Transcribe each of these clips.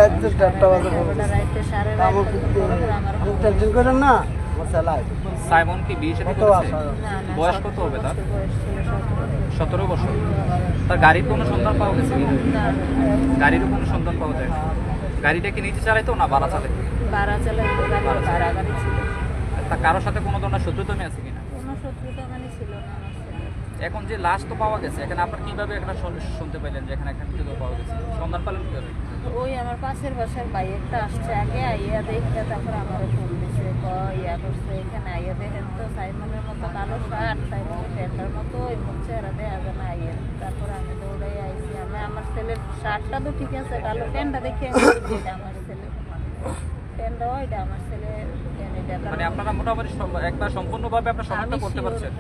রাতে 4টা বাজে রাতে সাড়ে আমার টেনশন করেন না মশালাই সাইমন কি বিয়ে শাদী করেছে? বয়স কত হবে তার? 17 বছর। তার গাড়ির কোনো সন্ধান পাওয়া গেছে কি? গাড়িরও কোনো সন্ধান পাওয়া যায়? গাড়িটা কি নিজে চালাইতো না ভাড়া চালাইতো? ভাড়া চালাইতো, ভাড়া গাড়ি ছিল। তা কারোর সাথে কোনো ধরনের শত্রুতা আছে কিনা? কোনো শত্রুতা মানে ছিল না আমার ছেলে। এখন যে লাশ তো পাওয়া গেছে, এখানে আপনার কিভাবে একটা শুনতে পাইলেন যে এখানে একটা মৃতদেহ পাওয়া গেছে? সন্ধান পেলেন কিভাবে? ওই আমার পাশের বাসার ভাই একটা আসছে আগে, আইয়া দেখে তারপর আমারও ফোন দিছে, ইয়া করছে এখানে আইয়া দেখেন তো সাইমনের মতো কালো শার্ট, সাইমনের প্যান্টার মতো ওই মুখ চেহারা দেয়া যায় না আইয়া। তারপর আমি দৌড়াই আইছি, আমি আমার ছেলের শার্টটা তো ঠিক আছে, কালো প্যান্টটা দেখে আমি বলছি, এটা আমার ছেলে, প্যান্টটাও এটা আমার ছেলে। মানে আপনারা মোটামুটি একবার সম্পূর্ণভাবে আপনারা শনাক্ত করতে পারছেন?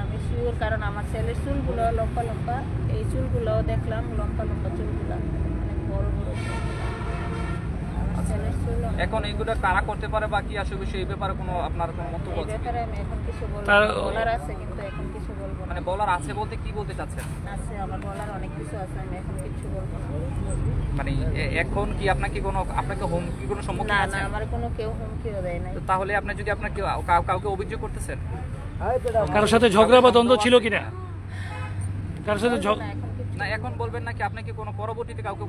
আমি শিওর, কারণ আমার ছেলের চুলগুলো লম্বা লম্বা, এই চুলগুলো দেখলাম লম্বা লম্বা চুলগুলো, অনেক বড় বড় চুল। আমার ছেলের চুল এখন এইগুলো কারা করতে পারে বা কি আসলে এই ব্যাপারে কোনো আপনার কোনো মন্তব্য এই আছে? ব্যাপারে আমি এখন কিছু বলবো না, বলার আছে কিন্তু এখন কিছু বলবো না। মানে বলার আছে বলতে কি বলতে চাচ্ছেন? আছে, আমার বলার অনেক কিছু আছে, আমি এখন কিছু বলবো না। মানে এখন কি আপনাকে হুমকি কোনো সম্মুখীন না না, আছেন? আমার কোনো কেউ হুমকিও দেয় নাই। তো তাহলে আপনি যদি আপনার কাউকে অভিযোগ করতেছেন? কারোর সাথে ঝগড়া বা দ্বন্দ্ব ছিল কিনা? কারোর সাথে না, এখন কিছু না এখন বলবেন নাকি আপনি কি কোনো পরবর্তীতে কাউকে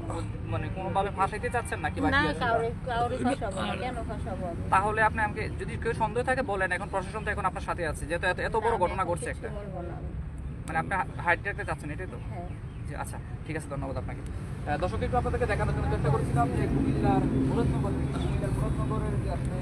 মানে কোনোভাবে ফাঁসাইতে চাচ্ছেন নাকি? না, বাকি আছে? কাউরে ফাঁসাবো না, কেন ফাঁসাবো আমি? তাহলে আপনি আমাকে যদি কেউ সন্দেহ থাকে বলেন, এখন প্রশাসন তো এখন আপনার সাথে আছে, যেহেতু এত বড় ঘটনা ঘটছে একটা, কিছু বলবো না আমি। মানে আপনি হাইট রাখতে চাচ্ছেন, এটাই তো? হ্যাঁ। জি, আচ্ছা ঠিক আছে, ধন্যবাদ আপনাকে। দর্শক, একটু আপনাদেরকে দেখানোর জন্য চেষ্টা করেছিলাম যে কুমিল্লার মুরাদনগরের যে আসলে